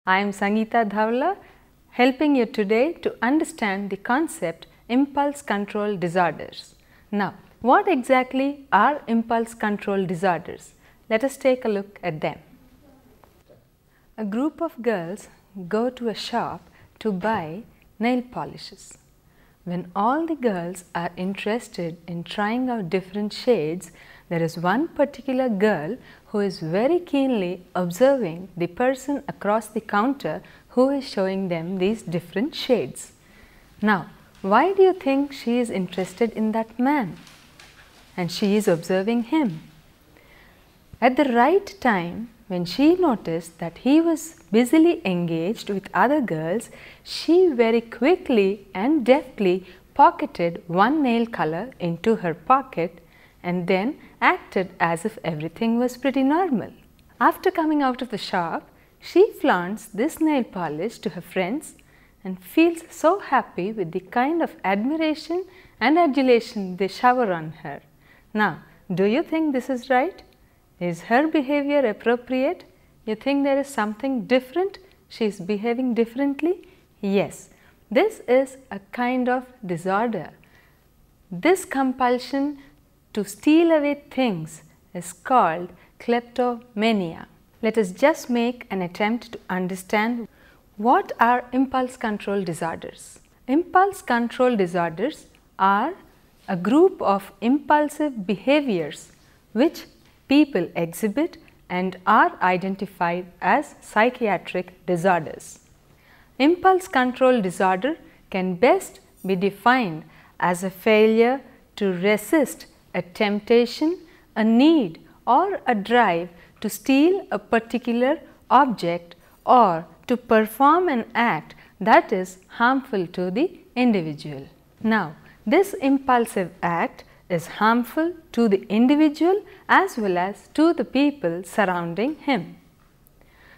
I am Sangeeta Dhawla, helping you today to understand the concept impulse control disorders. Now, what exactly are impulse control disorders? Let us take a look at them. A group of girls go to a shop to buy nail polishes. When all the girls are interested in trying out different shades, there is one particular girl who is very keenly observing the person across the counter who is showing them these different shades. Now, why do you think she is interested in that man? And she is observing him. At the right time, when she noticed that he was busily engaged with other girls, she very quickly and deftly pocketed one nail color into her pocket and then acted as if everything was pretty normal. After coming out of the shop, she flaunts this nail polish to her friends and feels so happy with the kind of admiration and adulation they shower on her. Now, do you think this is right? Is her behavior appropriate? You think there is something different? She is behaving differently? Yes, this is a kind of disorder. This compulsion to steal away things is called kleptomania. Let us just make an attempt to understand what are impulse control disorders. Impulse control disorders are a group of impulsive behaviors which people exhibit and are identified as psychiatric disorders. Impulse control disorder can best be defined as a failure to resist a temptation, a need or a drive to steal a particular object or to perform an act that is harmful to the individual. Now, this impulsive act is harmful to the individual as well as to the people surrounding him.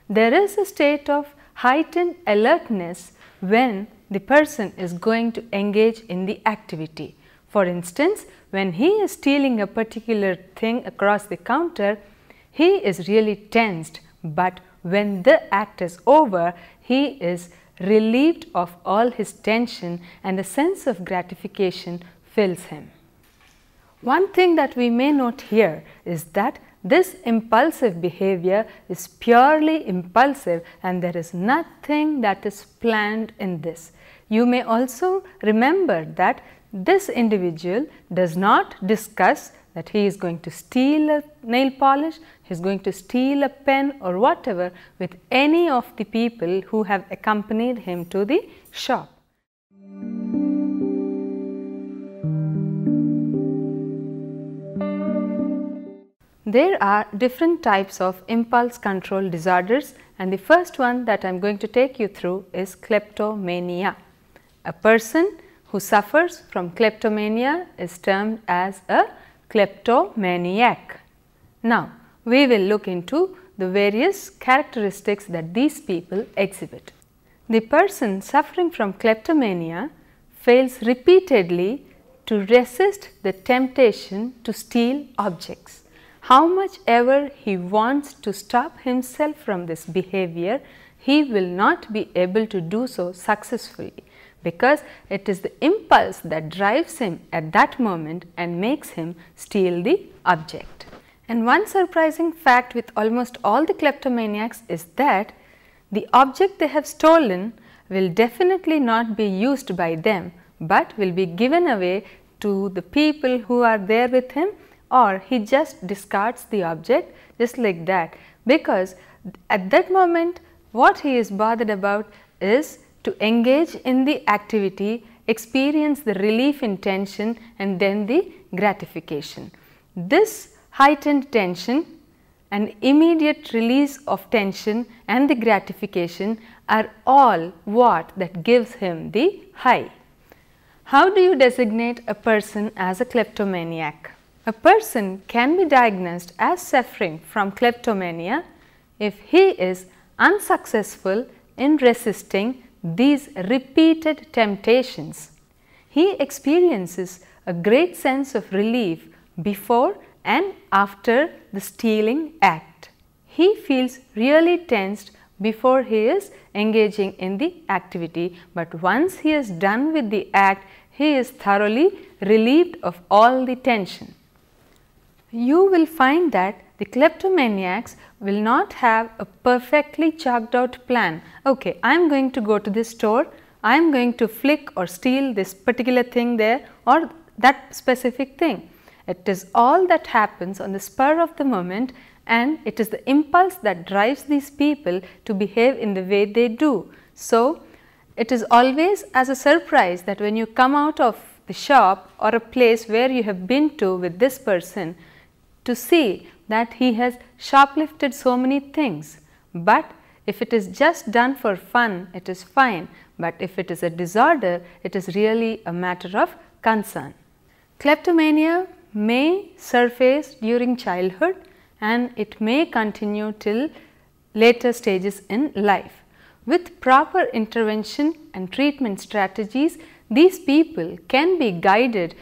There is a state of heightened alertness when the person is going to engage in the activity. For instance, when he is stealing a particular thing across the counter, he is really tensed, but when the act is over, he is relieved of all his tension and a sense of gratification fills him. One thing that we may note here is that this impulsive behavior is purely impulsive and there is nothing that is planned in this. You may also remember that this individual does not discuss that he is going to steal a nail polish, he is going to steal a pen or whatever with any of the people who have accompanied him to the shop. There are different types of impulse control disorders, and the first one that I am going to take you through is kleptomania. A person who suffers from kleptomania is termed as a kleptomaniac. Now, we will look into the various characteristics that these people exhibit. The person suffering from kleptomania fails repeatedly to resist the temptation to steal objects. How much ever he wants to stop himself from this behavior, he will not be able to do so successfully, because it is the impulse that drives him at that moment and makes him steal the object. And one surprising fact with almost all the kleptomaniacs is that the object they have stolen will definitely not be used by them, but will be given away to the people who are there with him, or he just discards the object just like that, because at that moment what he is bothered about is to engage in the activity, experience the relief in tension and then the gratification. This heightened tension and immediate release of tension and the gratification are all what that gives him the high. How do you designate a person as a kleptomaniac? A person can be diagnosed as suffering from kleptomania if he is unsuccessful in resisting these repeated temptations. He experiences a great sense of relief before and after the stealing act. He feels really tensed before he is engaging in the activity, but once he is done with the act, he is thoroughly relieved of all the tension. You will find that the kleptomaniacs will not have a perfectly chalked out plan. Okay, I am going to go to this store, I am going to flick or steal this particular thing there or that specific thing. It is all that happens on the spur of the moment, and it is the impulse that drives these people to behave in the way they do. So, it is always as a surprise that when you come out of the shop or a place where you have been to with this person, to see that he has shoplifted so many things. But if it is just done for fun, it is fine, but if it is a disorder, it is really a matter of concern. Kleptomania may surface during childhood and it may continue till later stages in life. With proper intervention and treatment strategies, these people can be guided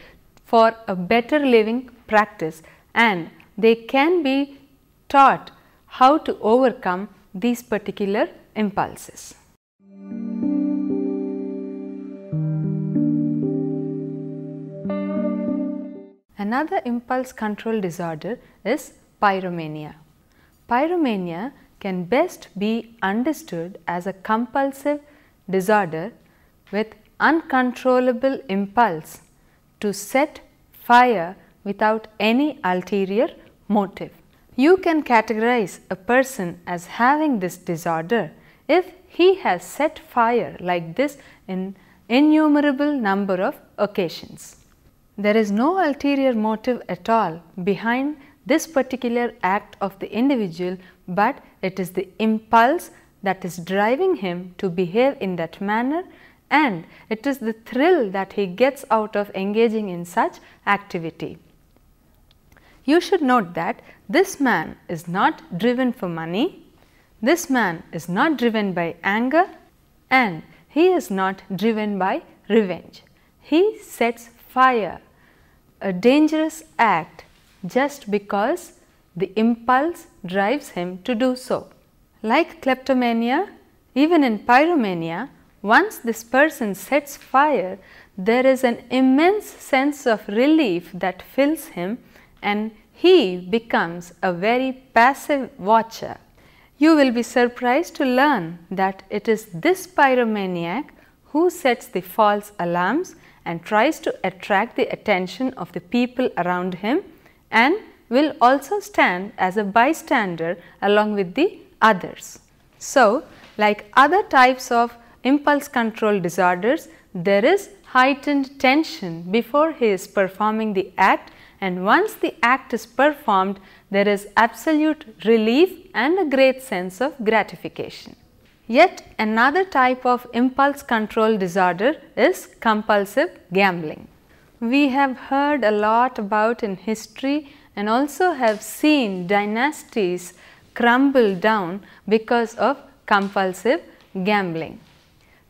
for a better living practice, and they can be taught how to overcome these particular impulses. Another impulse control disorder is pyromania. Pyromania can best be understood as a compulsive disorder with uncontrollable impulse to set fire without any ulterior motive. You can categorize a person as having this disorder if he has set fire like this in innumerable number of occasions. There is no ulterior motive at all behind this particular act of the individual, but it is the impulse that is driving him to behave in that manner, and it is the thrill that he gets out of engaging in such activity. You should note that this man is not driven for money, this man is not driven by anger, and he is not driven by revenge. He sets fire, a dangerous act, just because the impulse drives him to do so. Like kleptomania, even in pyromania, once this person sets fire, there is an immense sense of relief that fills him, and he becomes a very passive watcher. You will be surprised to learn that it is this pyromaniac who sets the false alarms and tries to attract the attention of the people around him, and will also stand as a bystander along with the others. So, like other types of impulse control disorders, there is heightened tension before he is performing the act, and once the act is performed, there is absolute relief and a great sense of gratification. Yet another type of impulse control disorder is compulsive gambling. We have heard a lot about in history and also have seen dynasties crumble down because of compulsive gambling.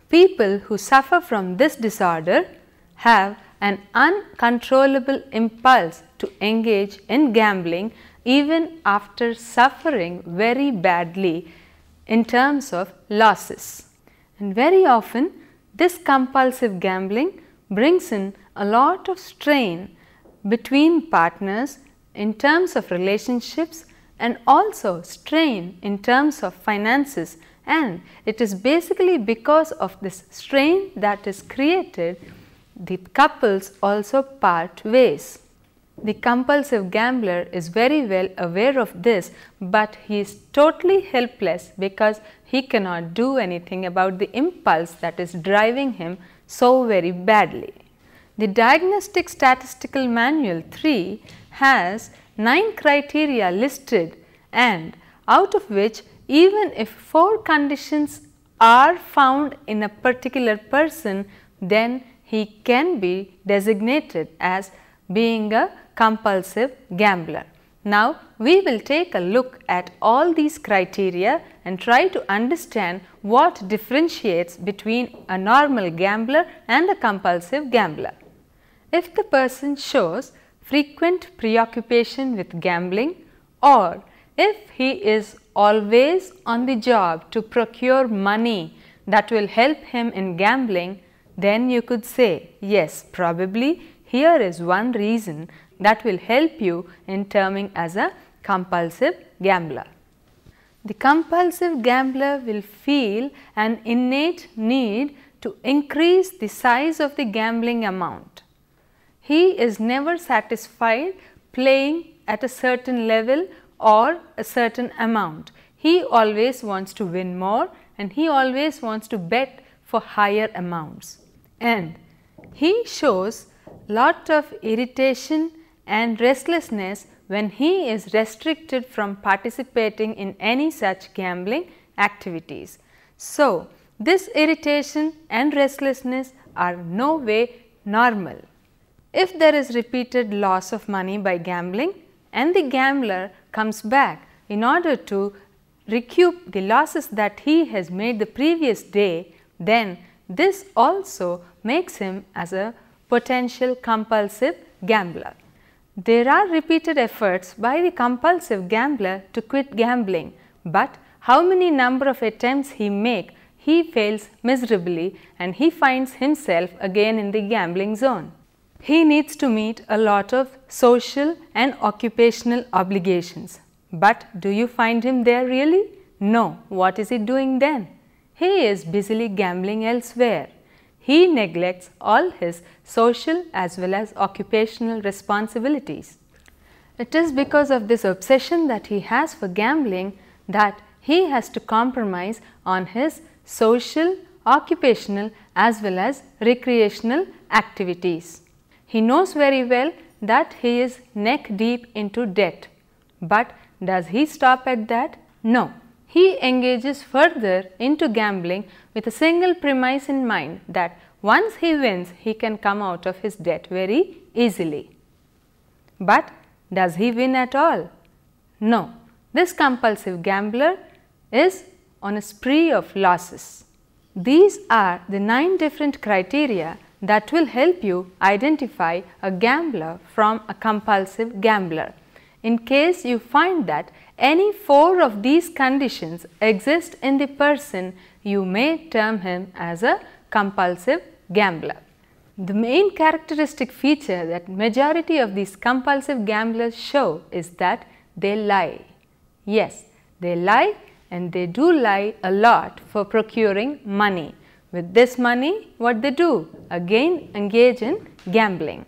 People who suffer from this disorder have an uncontrollable impulse to engage in gambling even after suffering very badly in terms of losses. And very often this compulsive gambling brings in a lot of strain between partners in terms of relationships and also strain in terms of finances, and it is basically because of this strain that is created the couples also part ways. The compulsive gambler is very well aware of this, but he is totally helpless because he cannot do anything about the impulse that is driving him so very badly. The Diagnostic Statistical Manual 3 has 9 criteria listed, and out of which even if 4 conditions are found in a particular person, then he can be designated as being a compulsive gambler. Now, we will take a look at all these criteria and try to understand what differentiates between a normal gambler and a compulsive gambler. If the person shows frequent preoccupation with gambling, or If he is always on the job to procure money that will help him in gambling, then you could say, yes, probably here is one reason that will help you in terming as a compulsive gambler. The compulsive gambler will feel an innate need to increase the size of the gambling amount. He is never satisfied playing at a certain level or a certain amount. He always wants to win more and he always wants to bet for higher amounts. And he shows lot of irritation and restlessness when he is restricted from participating in any such gambling activities. So, this irritation and restlessness are no way normal. If there is repeated loss of money by gambling and the gambler comes back in order to recoup the losses that he has made the previous day, then this also makes him as a potential compulsive gambler. There are repeated efforts by the compulsive gambler to quit gambling, but how many number of attempts he makes, he fails miserably and he finds himself again in the gambling zone. He needs to meet a lot of social and occupational obligations. But do you find him there really? No. What is he doing then? He is busily gambling elsewhere. He neglects all his social as well as occupational responsibilities. It is because of this obsession that he has for gambling that he has to compromise on his social, occupational as well as recreational activities. He knows very well that he is neck deep into debt, but does he stop at that? No. He engages further into gambling with a single premise in mind that once he wins, he can come out of his debt very easily. But does he win at all? No. This compulsive gambler is on a spree of losses. These are the 9 different criteria that will help you identify a gambler from a compulsive gambler. In case you find that any 4 of these conditions exist in the person, you may term him as a compulsive gambler. The main characteristic feature that majority of these compulsive gamblers show is that they lie. Yes, they lie and they do lie a lot for procuring money. With this money, what they do? Again engage in gambling.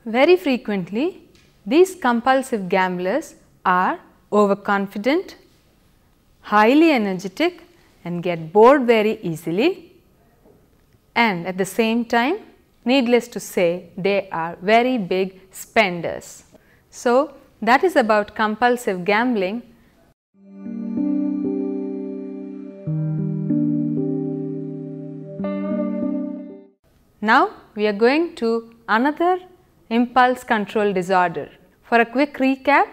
Very frequently, these compulsive gamblers are overconfident, highly energetic and get bored very easily, and at the same time, needless to say, they are very big spenders. So, that is about compulsive gambling. Now, we are going to another impulse control disorder. For a quick recap,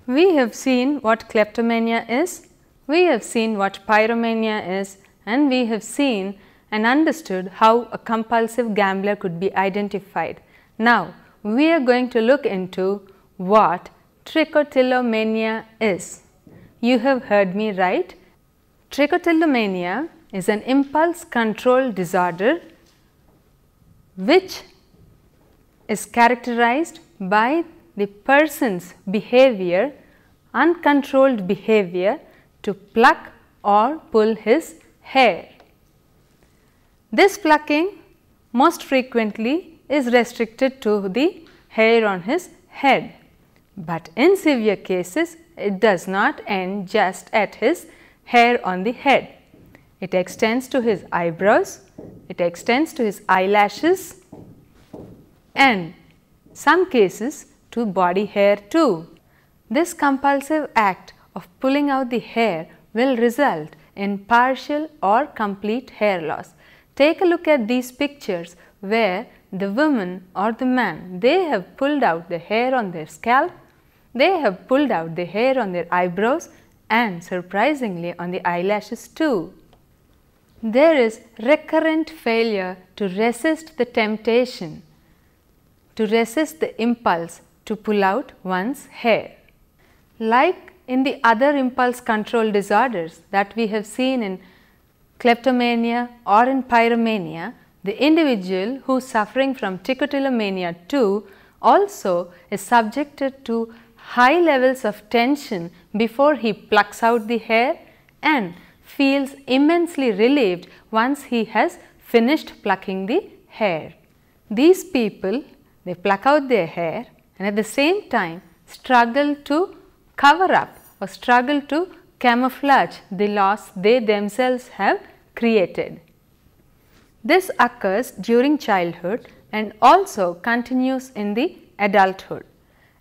we have seen what kleptomania is, we have seen what pyromania is, and we have seen and understood how a compulsive gambler could be identified. Now, we are going to look into what trichotillomania is. You have heard me right. Trichotillomania is an impulse control disorder which is characterized by the person's behavior, uncontrolled behavior to pluck or pull his hair. This plucking most frequently is restricted to the hair on his head, but in severe cases it does not end just at his hair on the head. It extends to his eyebrows, it extends to his eyelashes and some cases to body hair too. This compulsive act of pulling out the hair will result in partial or complete hair loss. Take a look at these pictures where the woman or the man, they have pulled out the hair on their scalp, they have pulled out the hair on their eyebrows and surprisingly on the eyelashes too. There is recurrent failure to resist the temptation, to resist the impulse to pull out one's hair. Like in the other impulse control disorders that we have seen in kleptomania or in pyromania, the individual who is suffering from Trichotillomania.2 also is subjected to high levels of tension before he plucks out the hair and feels immensely relieved once he has finished plucking the hair. These people, they pluck out their hair and at the same time struggle to cover up or struggle to camouflage the loss they themselves have created. This occurs during childhood and also continues in the adulthood.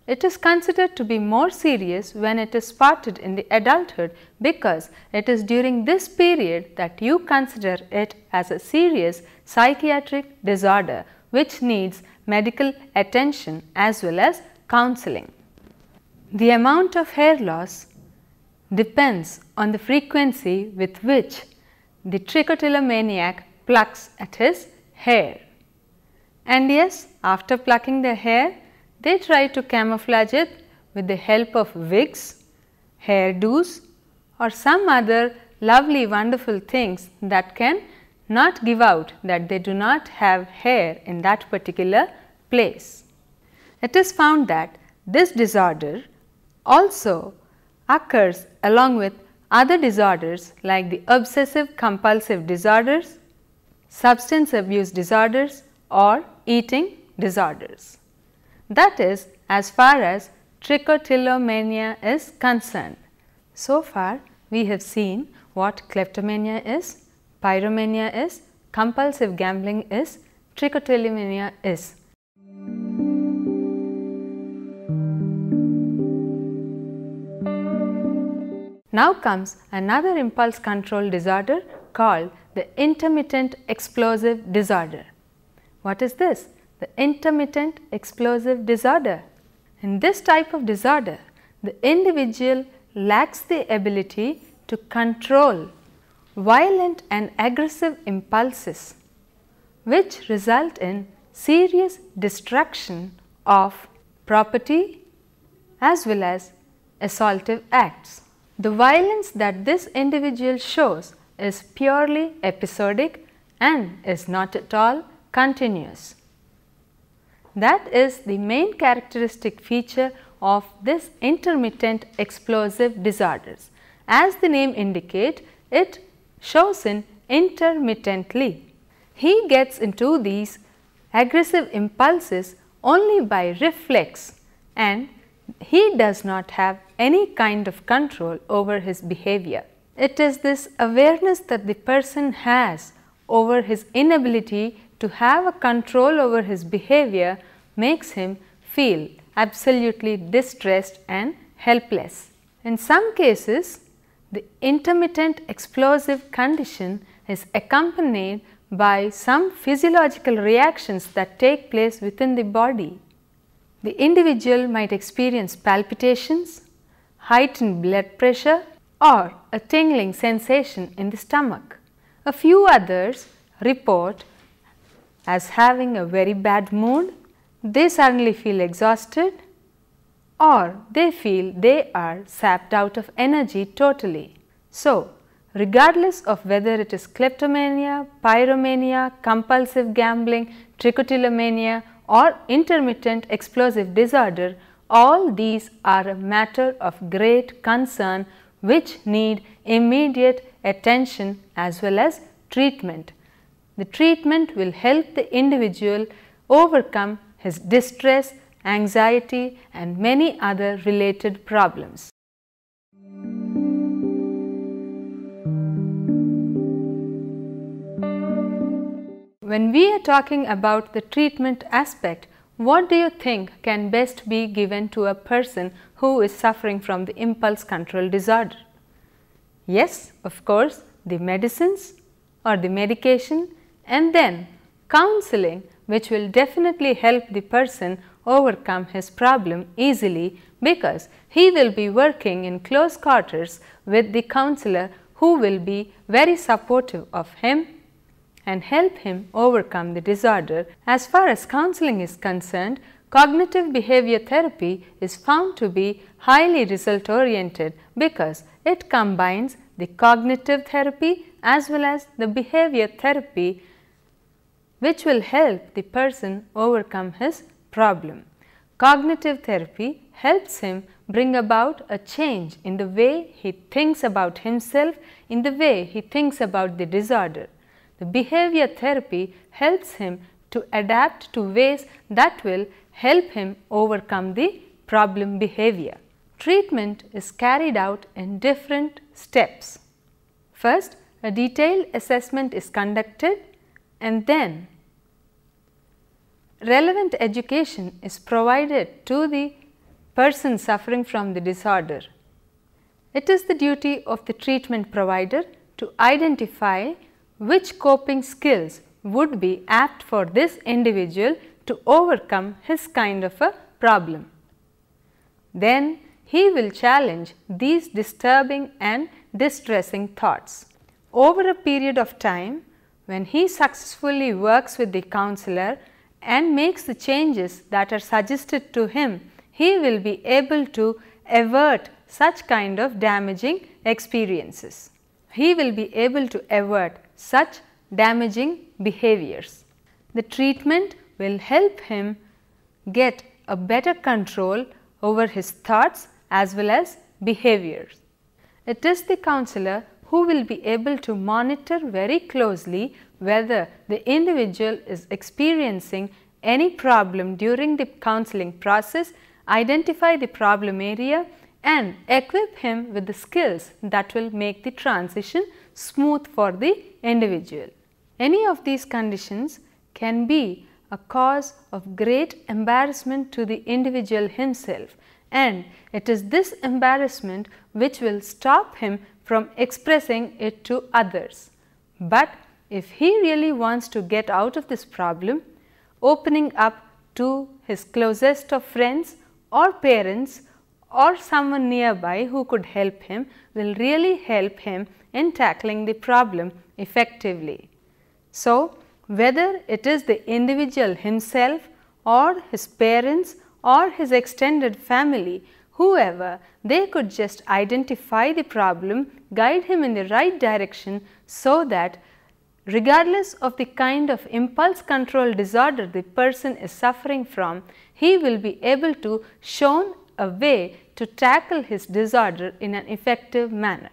It is considered to be more serious when it is spotted in the adulthood because it is during this period that you consider it as a serious psychiatric disorder which needs medical attention as well as counseling. The amount of hair loss depends on the frequency with which the trichotillomaniac plucks at his hair. And yes, after plucking the hair, they try to camouflage it with the help of wigs, hairdos or some other lovely wonderful things that can not give out that they do not have hair in that particular place. It is found that this disorder also occurs along with other disorders like the obsessive compulsive disorders, substance abuse disorders or eating disorders. That is as far as trichotillomania is concerned. So far we have seen what kleptomania is, pyromania is, compulsive gambling is, trichotillomania is. Now comes another impulse control disorder called the intermittent explosive disorder. What is this? The intermittent explosive disorder. In this type of disorder, the individual lacks the ability to control violent and aggressive impulses which result in serious destruction of property as well as assaultive acts. The violence that this individual shows is purely episodic and is not at all continuous. That is the main characteristic feature of this intermittent explosive disorders. As the name indicates, it shows in intermittently. He gets into these aggressive impulses only by reflex and he does not have any kind of control over his behavior. It is this awareness that the person has over his inability to have a control over his behavior makes him feel absolutely distressed and helpless. In some cases, the intermittent explosive condition is accompanied by some physiological reactions that take place within the body. The individual might experience palpitations, heightened blood pressure or a tingling sensation in the stomach. A few others report as having a very bad mood, they suddenly feel exhausted or they feel they are sapped out of energy totally. So, regardless of whether it is kleptomania, pyromania, compulsive gambling, trichotillomania or intermittent explosive disorder, all these are a matter of great concern which need immediate attention as well as treatment. The treatment will help the individual overcome his distress, anxiety and many other related problems. When we are talking about the treatment aspect, what do you think can best be given to a person who is suffering from the impulse control disorder? Yes, of course, the medicines or the medication and then counseling, which will definitely help the person overcome his problem easily because he will be working in close quarters with the counselor who will be very supportive of him and help him overcome the disorder. As far as counseling is concerned, Cognitive behavior therapy is found to be highly result oriented because it combines the cognitive therapy as well as the behavior therapy, which will help the person overcome his problem. Cognitive therapy helps him bring about a change in the way he thinks about himself, in the way he thinks about the disorder. The behavior therapy helps him to adapt to ways that will help him overcome the problem behavior. Treatment is carried out in different steps. First, a detailed assessment is conducted, and then relevant education is provided to the person suffering from the disorder. It is the duty of the treatment provider to identify which coping skills would be apt for this individual to overcome his kind of a problem. Then he will challenge these disturbing and distressing thoughts. Over a period of time, when he successfully works with the counselor and makes the changes that are suggested to him, he will be able to avert such kind of damaging experiences. He will be able to avert such damaging behaviors. The treatment will help him get a better control over his thoughts as well as behaviors. It is the counselor who will be able to monitor very closely whether the individual is experiencing any problem during the counseling process, identify the problem area and equip him with the skills that will make the transition smooth for the individual. Any of these conditions can be a cause of great embarrassment to the individual himself, and it is this embarrassment which will stop him from expressing it to others. But if he really wants to get out of this problem, opening up to his closest of friends or parents or someone nearby who could help him will really help him in tackling the problem effectively. So, whether it is the individual himself or his parents or his extended family, whoever, they could just identify the problem, guide him in the right direction so that regardless of the kind of impulse control disorder the person is suffering from, he will be able to shown a way to tackle his disorder in an effective manner.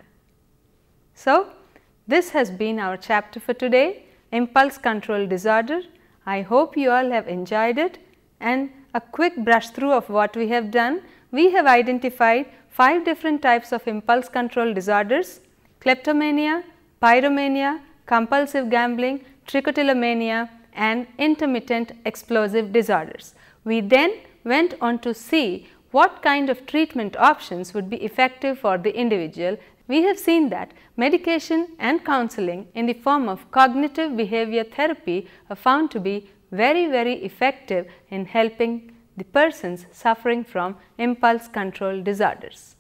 So, this has been our chapter for today, Impulse Control Disorder. I hope you all have enjoyed it, and a quick brush through of what we have done. We have identified 5 different types of impulse control disorders: kleptomania, pyromania, compulsive gambling, trichotillomania and intermittent explosive disorders. We then went on to see what kind of treatment options would be effective for the individual. We have seen that medication and counseling in the form of cognitive behavior therapy are found to be very effective in helping the persons suffering from impulse control disorders.